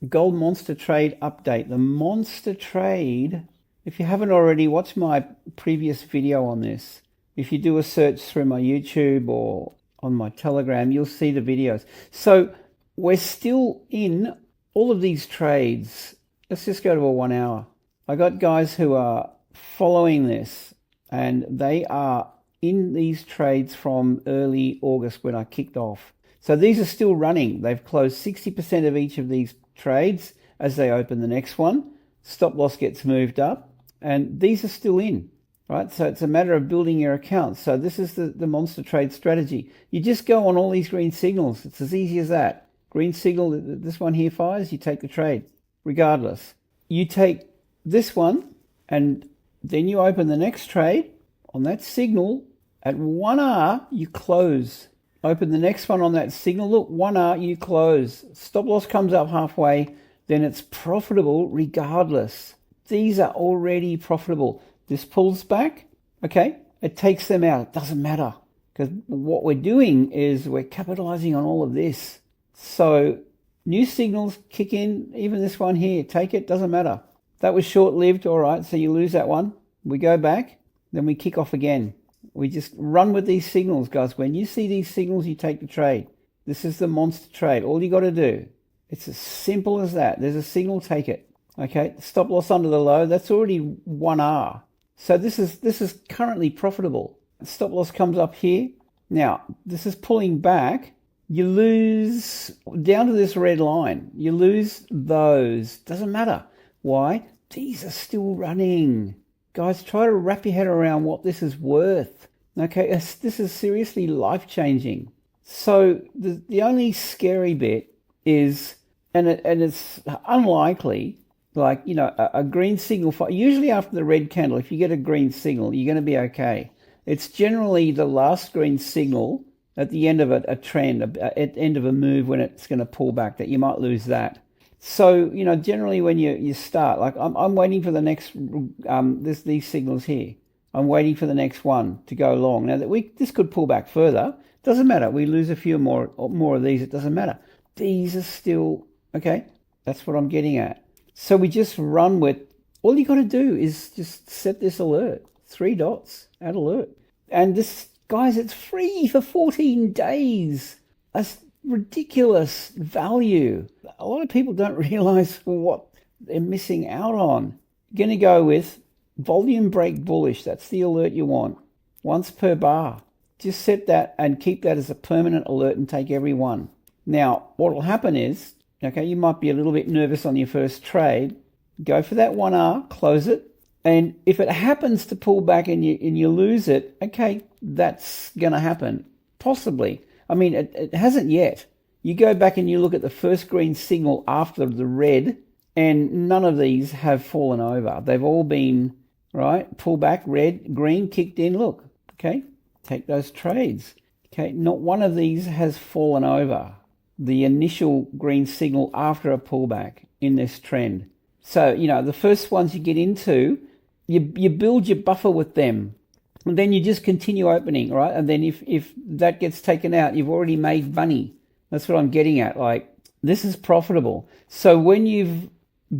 Gold Monster Trade update. The Monster Trade, if you haven't already, watch my previous video on this. If you do a search through my YouTube or on my Telegram, you'll see the videos. So we're still in all of these trades. Let's just go to a 1 hour. I got guys who are following this, and they are in these trades from early August when I kicked off. So these are still running. They've closed 60% of each of these trades as they open the next one. Stop loss gets moved up, and these are still in, right? So it's a matter of building your account. So this is the monster trade strategy. You just go on all these green signals. It's as easy as that. Green signal, this one here fires, you take the trade, regardless. You take this one, and then you open the next trade on that signal. At 1R, you close. Open the next one on that signal. Look, 1R, you close. Stop loss comes up halfway, then it's profitable regardless. These are already profitable. This pulls back, okay? It takes them out. It doesn't matter, because what we're doing is we're capitalizing on all of this. So new signals kick in, even this one here, take it, doesn't matter. That was short-lived, all right, so you lose that one. We go back, then we kick off again. We just run with these signals, guys. When you see these signals, you take the trade. This is the monster trade. All you got to do, it's as simple as that. There's a signal, take it. Okay, stop loss under the low. That's already 1R. So this is currently profitable. Stop loss comes up here. Now, this is pulling back. You lose down to this red line. You lose those. Doesn't matter. Why? These are still running. Guys, try to wrap your head around what this is worth. Okay, this is seriously life-changing. So the only scary bit is, and it's unlikely, like, you know, a green signal. Usually after the red candle, if you get a green signal, you're going to be okay. It's generally the last green signal at the end of a trend, at the end of a move when it's going to pull back, that you might lose that. So, you know, generally when you start, like I'm waiting for the next, these signals here. I'm waiting for the next one to go long. Now this could pull back further. Doesn't matter. We lose a few more of these. It doesn't matter. These are still, okay. That's what I'm getting at. So we just run with, all you got to do is just set this alert. 3 dots, add alert. And this, guys, it's free for 14 days. That's ridiculous value. A lot of people don't realize what they're missing out on. You're going to go with volume break bullish. That's the alert you want. Once per bar. Just set that and keep that as a permanent alert and take every one. Now, what will happen is, okay, you might be a little bit nervous on your first trade. Go for that 1R, close it. And if it happens to pull back and you lose it, okay, that's going to happen. Possibly. I mean, it hasn't yet. You go back and you look at the first green signal after the red, and none of these have fallen over. They've all been, right, pull back, red, green, kicked in. Look, okay, take those trades. Okay, not one of these has fallen over the initial green signal after a pullback in this trend. So, you know, the first ones you get into, you build your buffer with them. And then you just continue opening, right? And then if that gets taken out, you've already made money. That's what I'm getting at. Like, this is profitable. So when you've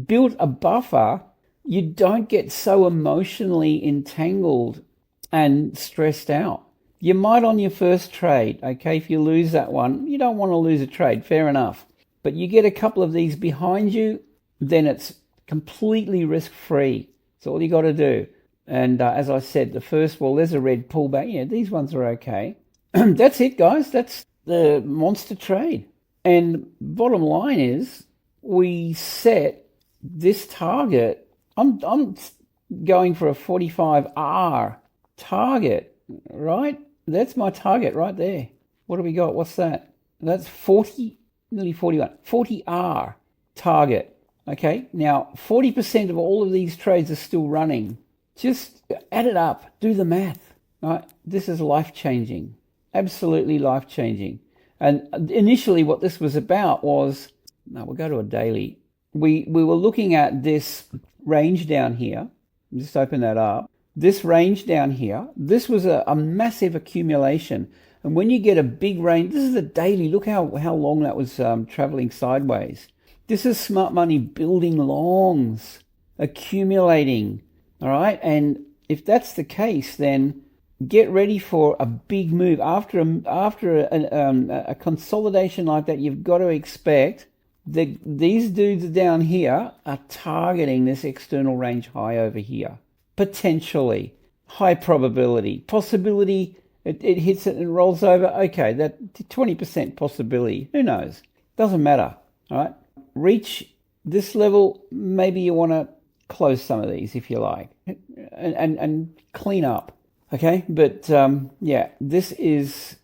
built a buffer, you don't get so emotionally entangled and stressed out. You might on your first trade, okay? If you lose that one, you don't want to lose a trade, fair enough. But you get a couple of these behind you, then it's completely risk-free. That's all you got to do. And as I said, the first, well, there's a red pullback. Yeah, these ones are okay. That's it, guys. That's the monster trade. And bottom line is, we set this target. I'm going for a 45R target, right? That's my target right there. What do we got? What's that? That's 40, nearly 41. 40R target. Okay, now 40% of all of these trades are still running. Just add it up, do the math. Right? This is life-changing, absolutely life-changing. And initially what this was about was, no, we'll go to a daily. We were looking at this range down here. Just open that up. This range down here, this was a massive accumulation. And when you get a big range, this is a daily, look how long that was traveling sideways. This is smart money building longs, accumulating, all right? And if that's the case, then get ready for a big move. After a consolidation like that, you've got to expect that these dudes down here are targeting this external range high over here. Potentially. High probability. Possibility, it hits it and rolls over. Okay, that 20% possibility. Who knows? Doesn't matter, all right? Reach this level, maybe you want to close some of these if you like and clean up. Okay, but yeah, this is,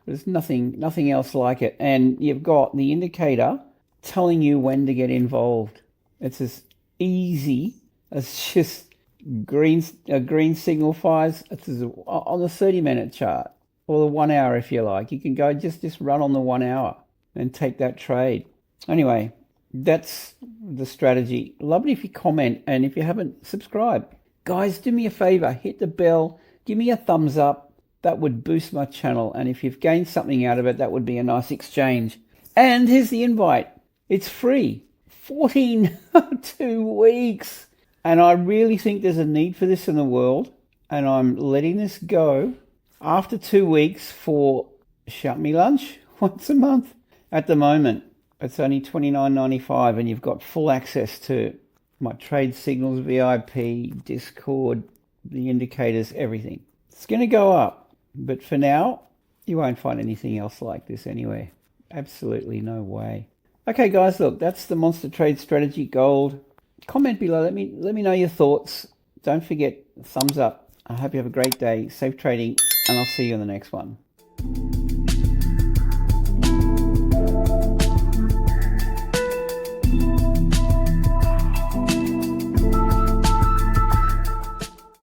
there's nothing else like it. And you've got the indicator telling you when to get involved. It's as easy as just green signal fires. It's on the 30-minute chart or the 1 hour if you like. You can go just run on the 1 hour and take that trade. Anyway, that's the strategy. Love it if you comment, and if you haven't, subscribe. Guys, do me a favor, hit the bell, give me a thumbs up. That would boost my channel, and if you've gained something out of it, that would be a nice exchange. And here's the invite. It's free. 2 weeks. And I really think there's a need for this in the world, and I'm letting this go after 2 weeks for Shout Me Lunch once a month. At the moment, it's only $29.95, and you've got full access to my trade signals, VIP, Discord, the indicators, everything. It's going to go up, but for now, you won't find anything else like this anywhere. Absolutely no way. Okay, guys, look, that's the Monster Trade Strategy Gold. Comment below. Let me know your thoughts. Don't forget, thumbs up. I hope you have a great day. Safe trading, and I'll see you in the next one.